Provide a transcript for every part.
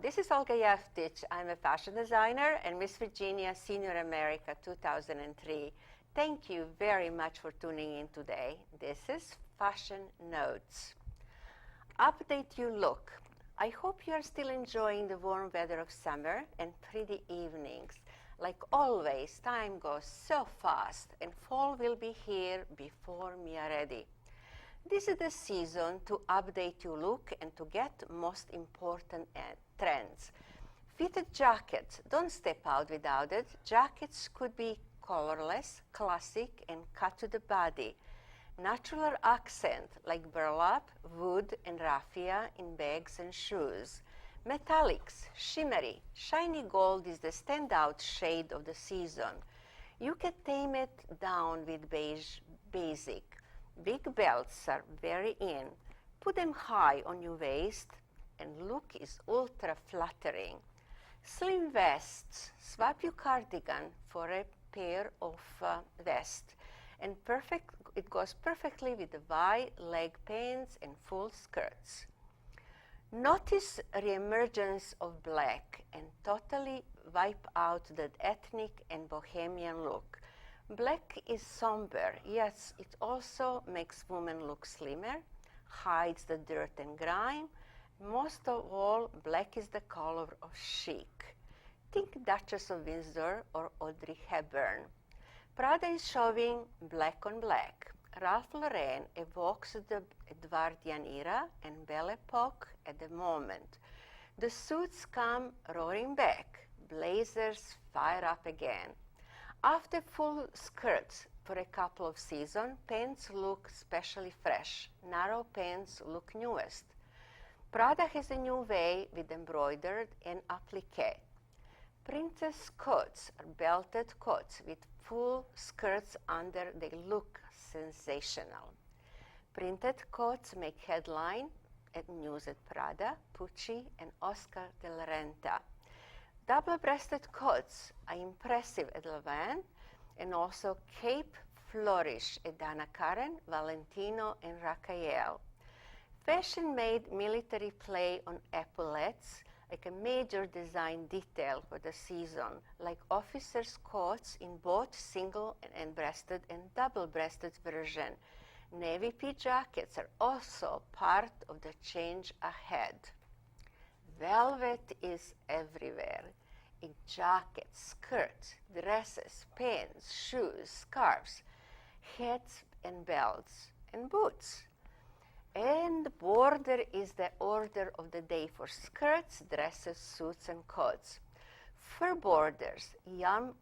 this is Olga Jevtich. I'm a fashion designer and Miss Virginia Senior America 2003. Thank you very much for tuning in today. This is Fashion Notes. Update your look. I hope you are still enjoying the warm weather of summer and pretty evenings. Like always, time goes so fast and fall will be here before we are ready. This is the season to update your look and to get most important trends. Fitted jackets, don't step out without it. Jackets could be colorless, classic, and cut to the body. Natural accent like burlap, wood, and raffia in bags and shoes. Metallics, shimmery, shiny gold is the standout shade of the season. You can tame it down with beige basic. Big belts are very in. Put them high on your waist and look is ultra flattering. Slim vests, swap your cardigan for a pair of vests. And it goes perfectly with the wide leg pants and full skirts. Notice re-emergence of black and totally wipe out the ethnic and bohemian look. Black is somber, yes, it also makes women look slimmer, hides the dirt and grime. Most of all, black is the color of chic. Think Duchess of Windsor or Audrey Hepburn. Prada is showing black on black. Ralph Lauren evokes the Edwardian era and Belle Epoque at the moment. The suits come roaring back. Blazers fire up again. After full skirts for a couple of seasons, pants look especially fresh. Narrow pants look newest. Prada has a new way with embroidered and applique. Princess coats are belted coats with full skirts under. They look sensational. Printed coats make headline at news at Prada, Pucci, and Oscar de la Renta. Double-breasted coats are impressive at Levan, and also cape flourish at Donna Karan, Valentino, and Raphael. Fashion-made military play on epaulettes, like a major design detail for the season, like officers' coats in both single and breasted and double-breasted version. Navy pea jackets are also part of the change ahead. Velvet is everywhere. In jackets, skirts, dresses, pants, shoes, scarves, hats and belts, and boots. And the border is the order of the day for skirts, dresses, suits, and coats. Fur borders, yarn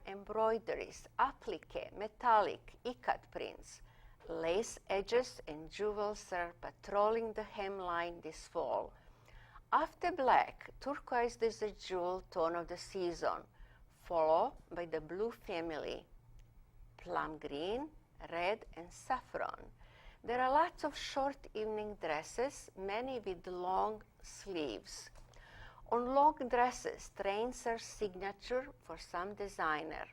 embroideries, applique, metallic, ikat prints. Lace edges and jewels are patrolling the hemline this fall. After black, turquoise is the jewel tone of the season, followed by the blue family, plum green, red, and saffron. There are lots of short evening dresses, many with long sleeves. On long dresses, trains are signature for some designer.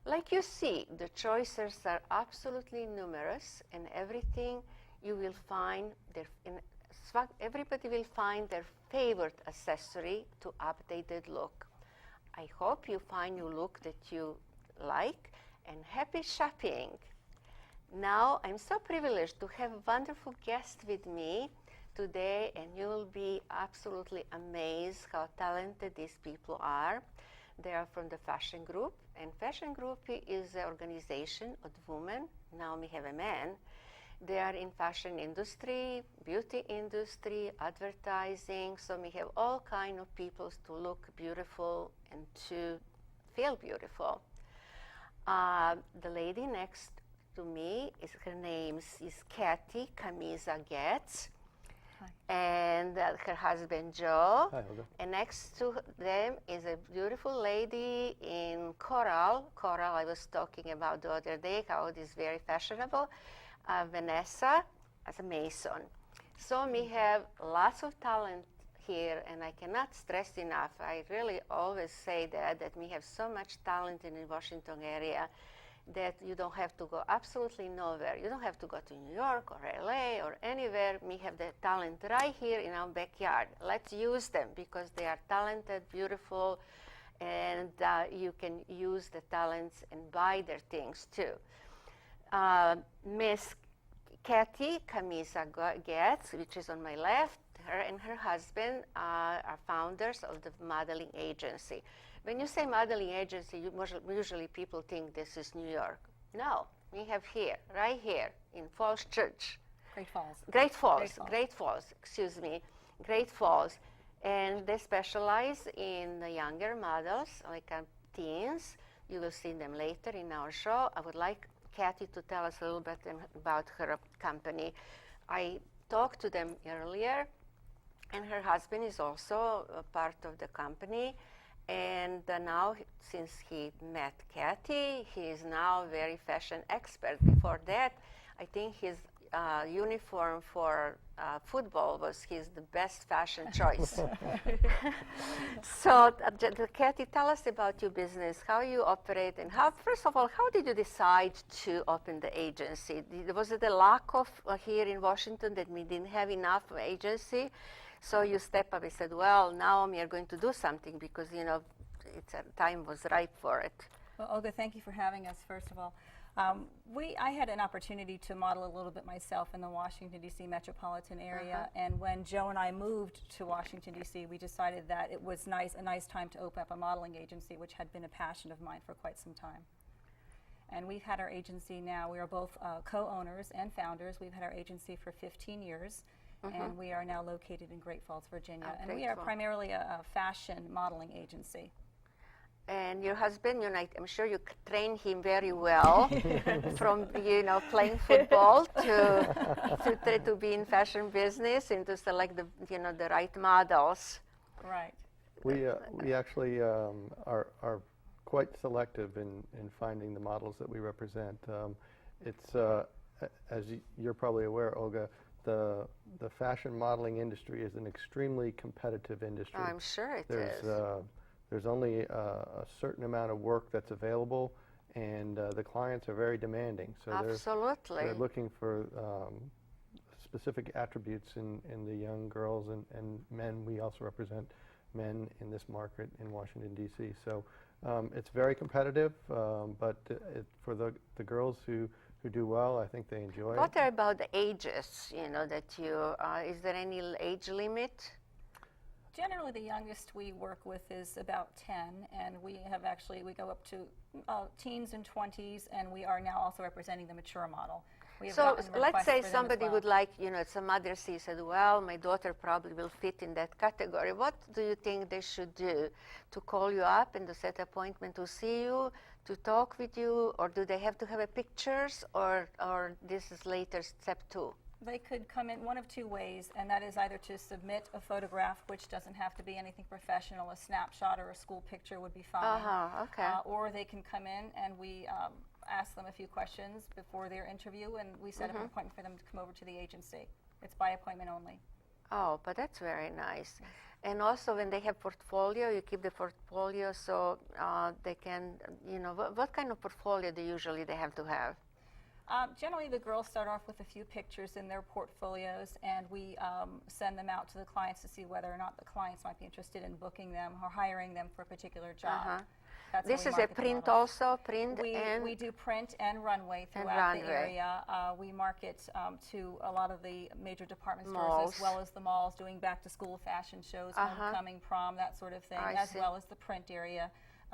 Like you see, the choices are absolutely numerous, and everything you will find everybody will find their favorite accessory to updated look. I hope you find your look that you like, and happy shopping. Now, I'm so privileged to have a wonderful guest with me today, and you'll be absolutely amazed how talented these people are. They are from the Fashion Group, and Fashion Group is an organization of women. Now we have a man. They are in fashion industry, beauty industry, advertising, so we have all kinds of people to look beautiful and to feel beautiful. The lady next to me, her name is Kathy Camisa Getz. Hi. And her husband Joe. Hi, Olga. And next to them is a beautiful lady in coral. Coral I was talking about the other day, how it is very fashionable. Vanessa as a Mason. So we have lots of talent here, and I cannot stress enough. I really always say that we have so much talent in the Washington area. that you don't have to go absolutely nowhere. You don't have to go to New York or LA or anywhere. We have the talent right here in our backyard. Let's use them because they are talented, beautiful, and you can use the talents and buy their things too. Miss Kathy Camisa-Getz, which is on my left, her and her husband are founders of the modeling agency. When you say modeling agency, usually people think this is New York. No, we have here, right here, in Falls Church. Great Falls, excuse me, Great Falls. And they specialize in the younger models, like teens. You will see them later in our show. I would like Kathy to tell us a little bit about her company. I talked to them earlier, and her husband is also a part of the company. And now, since he met Kathy, he is now a very fashion expert. Before that, I think his uniform for football was the best fashion choice. So, Kathy, tell us about your business, how you operate, and first of all, how did you decide to open the agency? Was it a lack of here in Washington that we didn't have enough agency? So you step up and said, well, now we are going to do something because, time was ripe for it. Well, Olga, thank you for having us, first of all. I had an opportunity to model a little bit myself in the Washington, D.C. metropolitan area, and when Joe and I moved to Washington, D.C., we decided that it was a nice time to open up a modeling agency, which had been a passion of mine for quite some time. And we've had our agency now, we are both co-owners and founders. We've had our agency for 15 years. And we are now located in Great Falls, Virginia. And we are primarily a fashion modeling agency. And your husband, I'm sure you trained him very well from, playing football to be in fashion business and to select the right models. Right. We actually are quite selective in finding the models that we represent. It's, as you're probably aware, Olga, the fashion modeling industry is an extremely competitive industry. I'm sure it is. There's only a certain amount of work that's available, and the clients are very demanding. So Absolutely. They're looking for specific attributes in the young girls and men. We also represent men in this market in Washington, D.C. So it's very competitive, but for the girls who do well, I think they enjoy it. What about the ages, that is there any age limit? Generally, the youngest we work with is about 10, and we go up to teens and 20s, and we are now also representing the mature model. So let's say somebody would like, some mother said, well, my daughter probably will fit in that category. What do you think they should do? To call you up and to set an appointment to see you, to talk with you, or do they have to have pictures, or this is later step 2? They could come in one of two ways, and that is either to submit a photograph, which doesn't have to be anything professional, a snapshot or a school picture would be fine. Okay. Or they can come in and we ask them a few questions before their interview, and we set up an appointment for them to come over to the agency. It's by appointment only. Oh, but that's very nice. And also when they have portfolio, you keep the portfolio so they can, what kind of portfolio do usually they have to have? Generally, the girls start off with a few pictures in their portfolios, and we send them out to the clients to see whether or not the clients might be interested in booking them or hiring them for a particular job. This is a print also? We do print and runway throughout the area. We market to a lot of the major department stores as well as the malls, doing back-to-school fashion shows, homecoming, prom, that sort of thing, as well as the print area,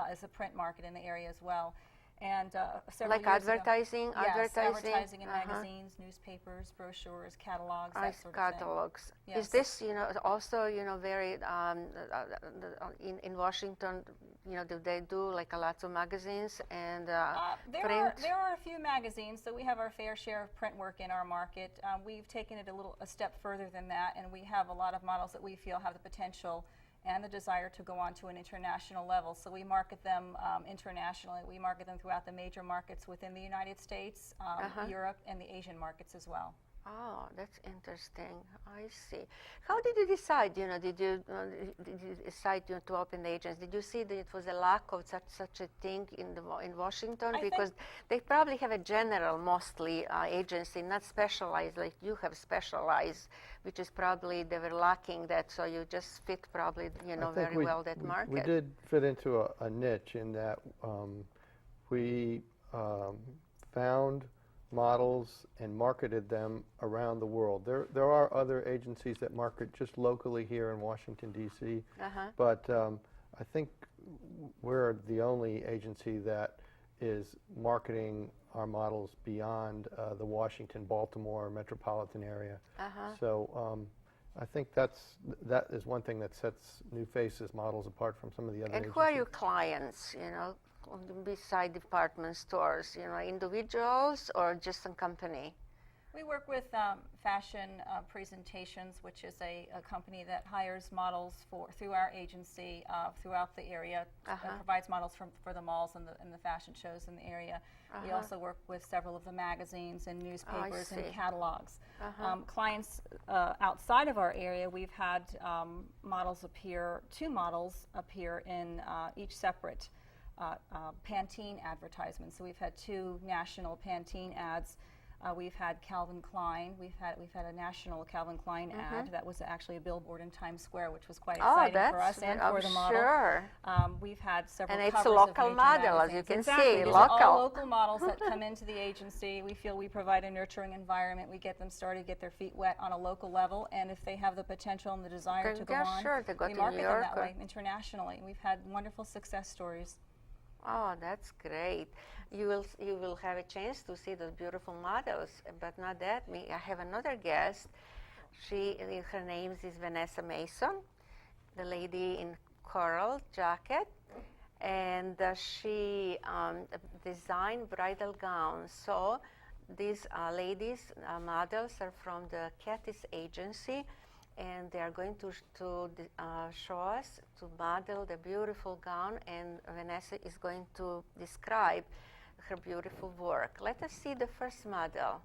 as a print market in the area as well. And several like years advertising? Ago, yes, advertising in magazines, newspapers, brochures, catalogs, that sort of catalogs. thing. Yes. Is this, also, very, in Washington, do they do like a lots of magazines and print? There are a few magazines, so we have our fair share of print work in our market. We've taken it a step further than that, and we have a lot of models that we feel have the potential and the desire to go on to an international level. So we market them internationally. We market them throughout the major markets within the United States, Europe, and the Asian markets as well. Oh, that's interesting. I see. How did you decide? Did you decide to open the agency? Did you see that it was a lack of such a thing in Washington? I think- Because they probably have a general, mostly agency, not specialized like you have specialized, which is probably they were lacking that. So you just fit probably I think very well that market. We did fit into a niche in that we found models and marketed them around the world. There are other agencies that market just locally here in Washington, D.C., but I think we're the only agency that is marketing our models beyond the Washington, Baltimore metropolitan area. So I think that is one thing that sets New Faces models apart from some of the other And agencies. who are your clients, beside department stores, individuals or just some company? We work with Fashion Presentations, which is a company that hires models through our agency throughout the area, provides models for the malls and the fashion shows in the area. We also work with several of the magazines and newspapers and catalogs. Clients outside of our area, we've had two models appear in each separate Pantene advertisements. So we've had two national Pantene ads. We've had Calvin Klein. We've had a national Calvin Klein ad that was actually a billboard in Times Square, which was quite exciting for us and for the model. Sure. We've had several And it's a covers local of major model, as you magazines. can Exactly. see, These are local. all local models that come into the agency. We feel we provide a nurturing environment. We get them started, get their feet wet on a local level, and if they have the potential and the desire to go on, sure, they go we to market New them York that way internationally. We've had wonderful success stories. Oh, that's great. You will have a chance to see those beautiful models, but not that. I have another guest. Her name is Vanessa Mason, the lady in coral jacket, and she designed bridal gowns. So these ladies, models, are from the Katis agency, and they are going to show us to model the beautiful gown, and Vanessa is going to describe her beautiful work. Let us see the first model.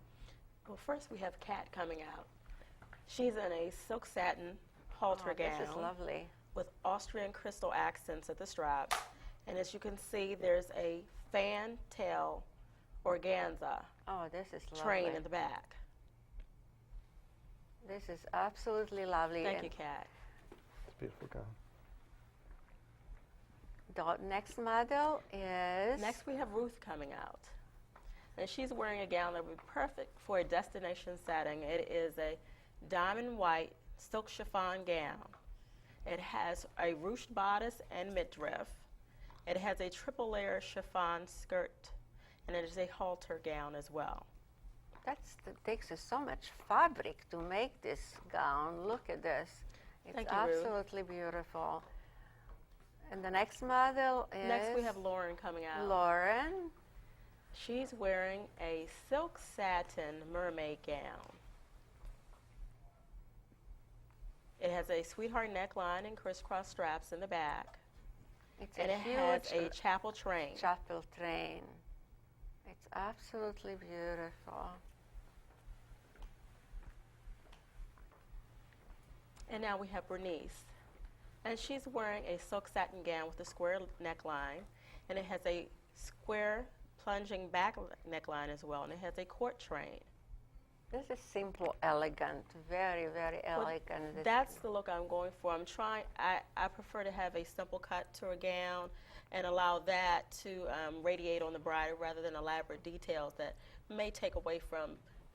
Well, first we have Kat coming out. She's in a silk satin halter gown. This is lovely. With Austrian crystal accents at the straps. And as you can see, there's a fantail organza train in the back. This is absolutely lovely. Thank you, Kat. It's a beautiful gown. The next model is... Next we have Ruth coming out. And she's wearing a gown that would be perfect for a destination setting. It is a diamond white silk chiffon gown. It has a ruched bodice and midriff. It has a triple layer chiffon skirt, and it is a halter gown as well. That takes us so much fabric to make this gown. Look at this. It's Thank you, Ruth. absolutely beautiful. And the next model is... Next we have Lauren coming out. Lauren. She's wearing a silk satin mermaid gown. It has a sweetheart neckline and crisscross straps in the back. It has a chapel train. Chapel train. It's absolutely beautiful. And now we have Bernice. And she's wearing a silk satin gown with a square neckline. And it has a square plunging back neckline as well. And it has a court train. This is simple, elegant, very, very elegant. That's the look I'm going for. I prefer to have a simple cut to a gown and allow that to radiate on the bride rather than elaborate details that may take away from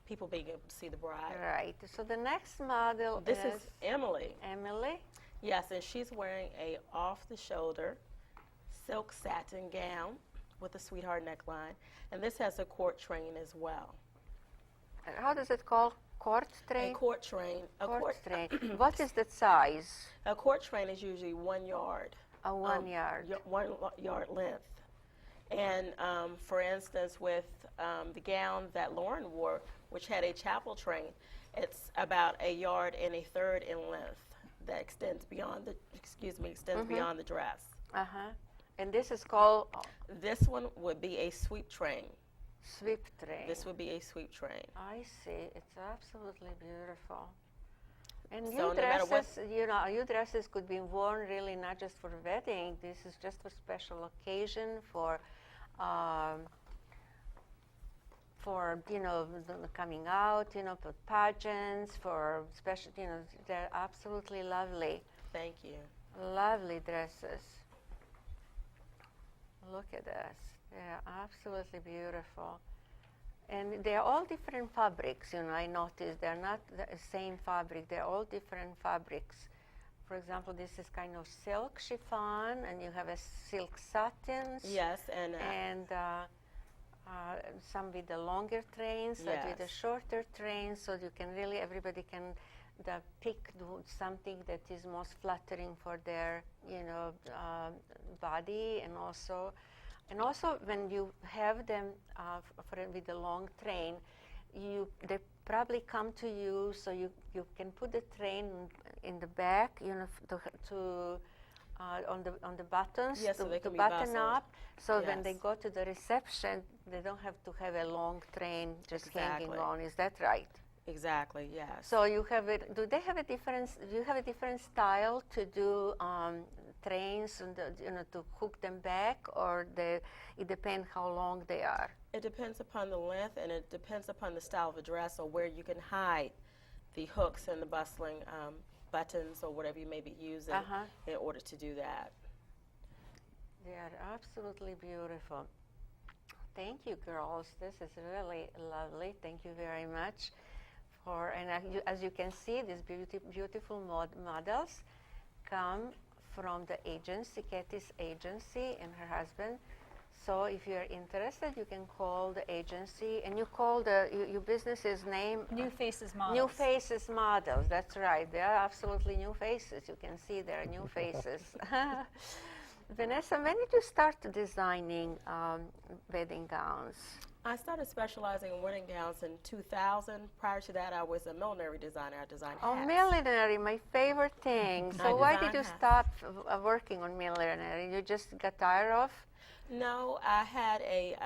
people being able to see the bride. Right. So the next model This is Emily. Emily. Yes, and she's wearing a off-the-shoulder silk satin gown with a sweetheart neckline. And this has a court train as well. How does it call? Court train? A court train. Court train. What is the size? A court train is usually 1 yard. 1 yard. 1 yard length. And for instance, with the gown that Lauren wore, which had a chapel train, it's about 1 yard and 1/3 in length. That extends beyond the beyond the dress. And this is called This one would be a sweep train. Sweep train. This would be a sweep train. I see. It's absolutely beautiful. And So you no matter what- dresses, your dresses could be worn really not just for wedding. This is just for special occasion, for coming out, for pageants, for special, they're absolutely lovely. Thank you. Lovely dresses. Look at this. They're absolutely beautiful. And they're all different fabrics, I noticed. They're not the same fabric. They're all different fabrics. For example, this is kind of silk chiffon, and you have a silk satins. Yes, and some with the longer trains, some with the Yes. shorter trains, so you can really, everybody can pick something that is most flattering for their, body, and also when you have them with the long train, they probably come to you, so you can put the train in the back, on the buttons, Yes, so they to can be button bustled. up. So when they Yes. go to the reception, they don't have to have a long train just hanging Exactly. on. Is that right? exactly, yes. So you have it. Do they have a different? Do you have a different style to do trains and to hook them back, or it depends how long they are? It depends upon the length, and it depends upon the style of the dress, or where you can hide the hooks and the bustling buttons or whatever you may be using in order to do that. They are absolutely beautiful. Thank you, girls. This is really lovely. Thank you very much. As you can see, these beautiful models come from the agency, Kathy's agency, and her husband. So if you're interested, you can call the agency, and you call your business's name. New Faces Models. New Faces Models, that's right. They are absolutely new faces. You can see they're new faces. Vanessa, when did you start designing wedding gowns? I started specializing in wedding gowns in 2000. Prior to that, I was a millinery designer. I designed Oh, hats. millinery, my favorite thing. I So why did design you hats. stop working on millinery? You just got tired of? No, I had a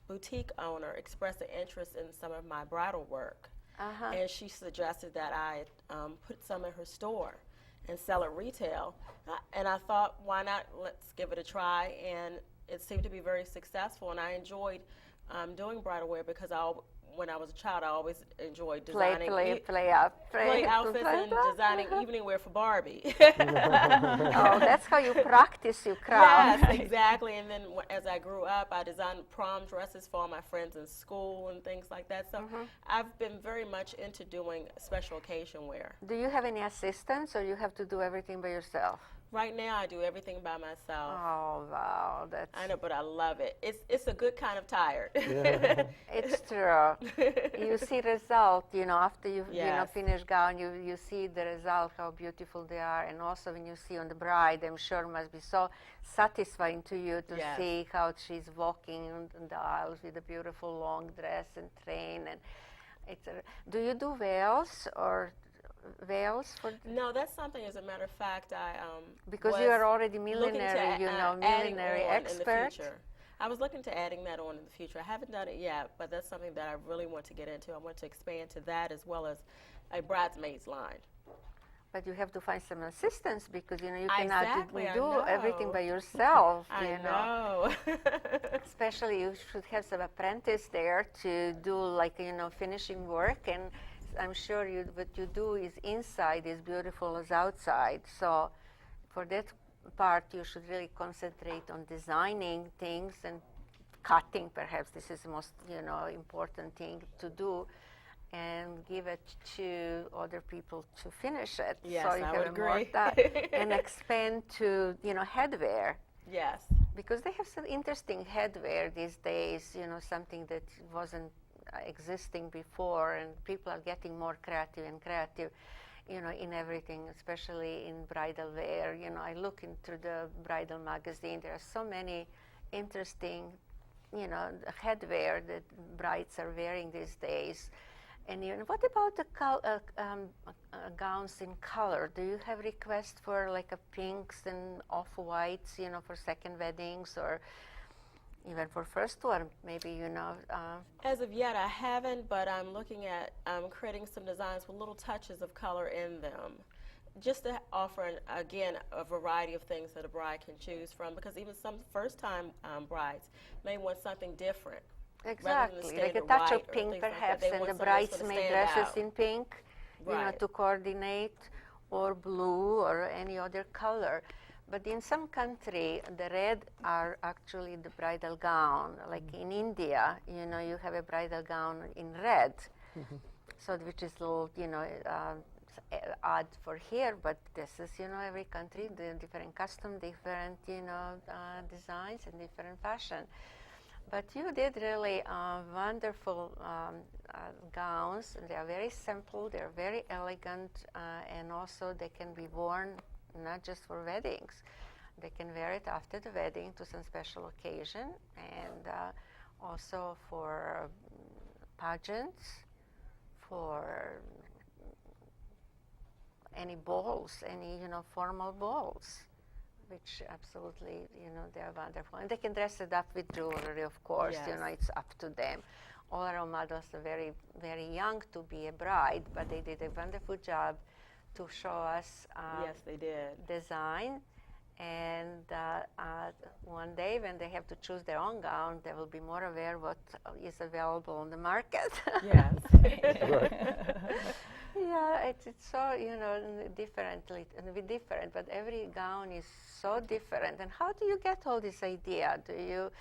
boutique owner express an interest in some of my bridal work, and she suggested that I put some in her store and sell it retail. And I thought, why not? Let's give it a try. And it seemed to be very successful, and I enjoyed doing bridal wear because when I was a child, I always enjoyed designing Play outfits and designing evening wear for Barbie. Oh, that's how you practice your craft. Yes, exactly. And then as I grew up, I designed prom dresses for all my friends in school and things like that. So I've been very much into doing special occasion wear. Do you have any assistants, or you have to do everything by yourself? Right now, I do everything by myself. Oh, wow, that's... I know, but I love it. It's a good kind of tired. It's true. You see result, after you Yes. finish gown, you see the result, how beautiful they are, and also when you see on the bride, I'm sure must be so satisfying to you to Yes. see how she's walking on the aisles with a beautiful long dress and train, and do you do veils veils for? No, that's something. As a matter of fact, Because was you are already looking to millinery, adding millinery on expert. in the future. I was looking to adding that on in the future. I haven't done it yet, but that's something that I really want to get into. I want to expand to that as well as a bridesmaids line. But you have to find some assistance because you cannot Exactly, I do know. everything by yourself. I know. Especially, you should have some apprentice there to do finishing work, and I'm sure what you do is inside is beautiful as outside. So for that part, you should really concentrate on designing things and cutting. Perhaps this is the most important thing to do, and give it to other people to finish it. Yes, so you I have would a more agree. time. And expand to headwear. Yes. Because they have some interesting headwear these days, something that wasn't existing before, and people are getting more creative and creative, in everything, especially in bridal wear. I look into the bridal magazine. There are so many interesting, headwear that brides are wearing these days. And what about the gowns in color? Do you have requests for pinks and off-whites, for second weddings, or even for first one, maybe, you know. As of yet, I haven't, but I'm looking at creating some designs with little touches of color in them, just to offer, again, a variety of things that a bride can choose from, because even some first-time brides may want something different. Exactly, like a touch of pink perhaps, and the bridesmaid dresses in pink, you know, to coordinate, or blue, or any other color. But in some country, the red are actually the bridal gown. Like in India, you know, you have a bridal gown in red, so which is a little, you know, odd for here, but this is, you know, every country, the different custom, different, you know, designs and different fashion. But you did really wonderful gowns. They are very simple, they're very elegant, and also they can be worn not just for weddings. They can wear it after the wedding to some special occasion, and also for pageants, for any balls, any, you know, formal balls, which absolutely, you know, they are wonderful. And they can dress it up with jewelry, of course, you know, it's up to them. All our models are very, very young to be a bride, but they did a wonderful job to show us yes, they did. design. And one day when they have to choose their own gown, they will be more aware what is available on the market. Yes. Yeah, it's so, you know, differently, and be different, but every gown is so different. And how do you get all this idea? Do you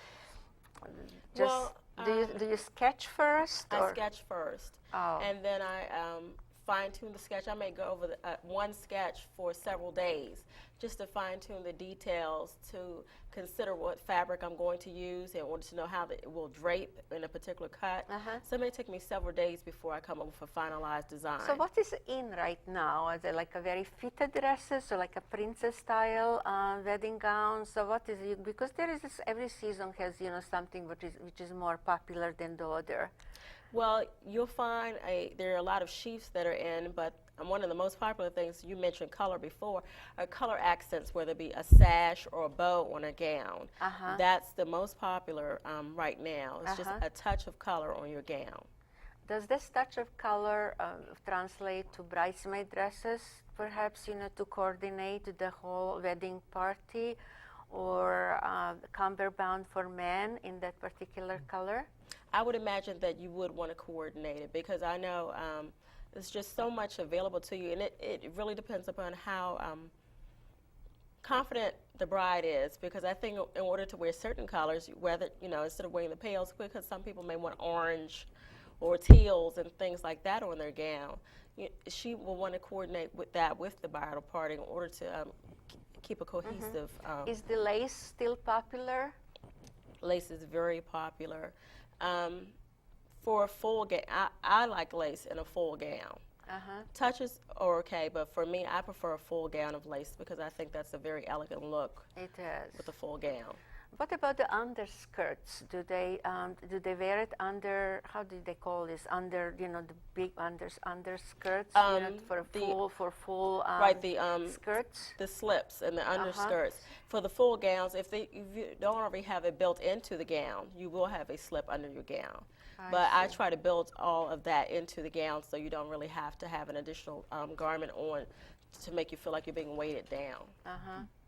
just, do you sketch first? I sketch first, Oh. and then I fine-tune the sketch. I may go over one sketch for several days just to fine-tune the details, to consider what fabric I'm going to use in order to know how it will drape in a particular cut. So it may take me several days before I come up with a finalized design. So what is in right now? Are they like a very fitted dresses, or like a princess style wedding gowns? So what is it? Because there is this, every season has, you know, something which is more popular than the other. Well, you'll find there are a lot of sheaths that are in, but one of the most popular things, you mentioned color before, are color accents, whether it be a sash or a bow on a gown. That's the most popular right now. It's just a touch of color on your gown. Does this touch of color translate to bridesmaid dresses, perhaps, you know, to coordinate the whole wedding party, or cummerbund for men in that particular color? I would imagine that you would want to coordinate it, because I know there's just so much available to you, and it really depends upon how confident the bride is, because I think in order to wear certain colors, whether, you know, instead of wearing the pales, because some people may want orange or teals and things like that on their gown, she will want to coordinate with that with the bridal party in order to keep a cohesive. Is the lace still popular? Lace is very popular. For a full gown, I like lace in a full gown. Touches are okay, but for me, I prefer a full gown of lace, because I think that's a very elegant look. It is. With a full gown. What about the underskirts? Do they wear it under, how do they call this? Under, you know, the big underskirts, you know, for full right, the skirts? The slips and the underskirts. For the full gowns, if you don't already have it built into the gown, you will have a slip under your gown. I try to build all of that into the gown, so you don't really have to have an additional garment on to make you feel like you're being weighted down.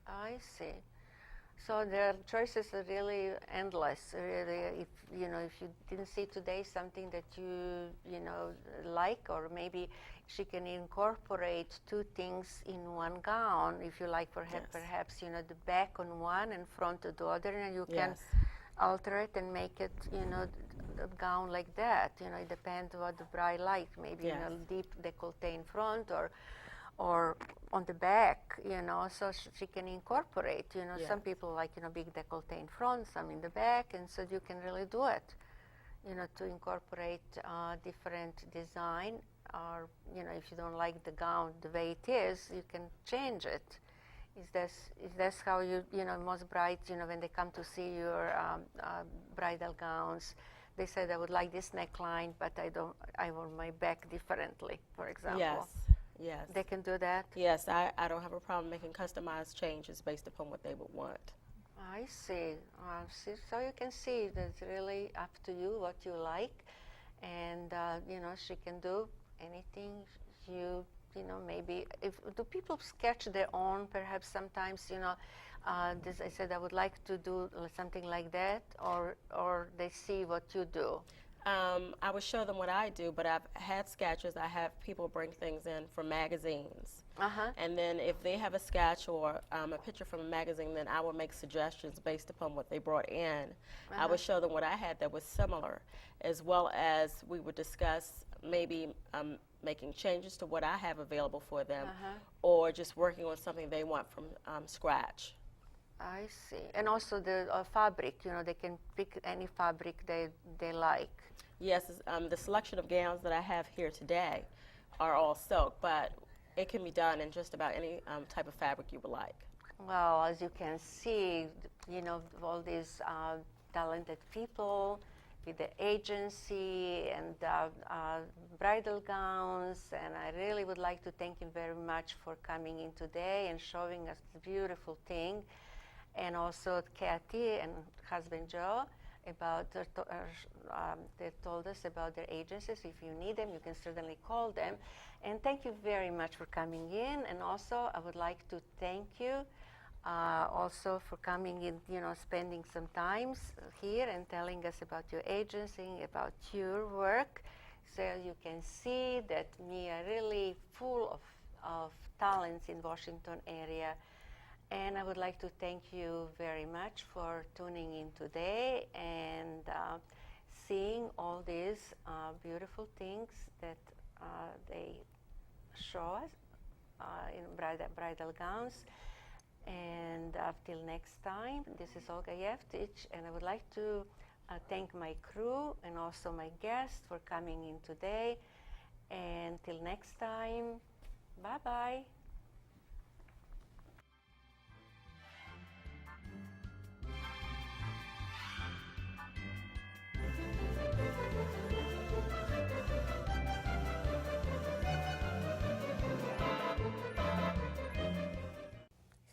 I see. So their choices are really endless. Really, if you didn't see today something that you know like, or maybe she can incorporate two things in one gown. If you like, perhaps you know, the back on one and front on the other, and you can alter it and make it, you know, a gown like that. You know, it depends what the bride likes. Maybe you know, deep décolleté in front, or on the back, you know, so she can incorporate, you know, some people like, you know, big décolleté in front, some in the back, and so you can really do it, you know, to incorporate different design, or, you know, if you don't like the gown the way it is, you can change it. Is this how you know, most brides, you know, when they come to see your bridal gowns, they said, I would like this neckline, but I want my back differently, for example. Yes. They can do that? Yes, I don't have a problem making customized changes based upon what they would want. I see. So you can see that's really up to you what you like, and she can do anything maybe if do people sketch their own perhaps sometimes this I said I would like to do something like that or they see what you do. I would show them what I do, but I've had sketches. I have people bring things in from magazines. And then if they have a sketch or a picture from a magazine, then I would make suggestions based upon what they brought in. I would show them what I had that was similar, as well as we would discuss maybe making changes to what I have available for them, or just working on something they want from scratch. I see. And also the fabric, they can pick any fabric they like. Yes, the selection of gowns that I have here today are all silk, but it can be done in just about any type of fabric you would like. Well, as you can see, all these talented people with the agency and bridal gowns, and I really would like to thank you very much for coming in today and showing us the beautiful thing, and also Kathy and husband Joe about they told us about their agencies. If you need them, you can certainly call them. And thank you very much for coming in. And also, I would like to thank you also for coming in, spending some time here and telling us about your agency, about your work. So you can see that we are really full of talents in Washington area. And I would like to thank you very much for tuning in today and seeing all these beautiful things that they show us in bridal gowns. And till next time, this is Olga Jevtich, and I would like to thank my crew and also my guests for coming in today. And till next time, bye-bye.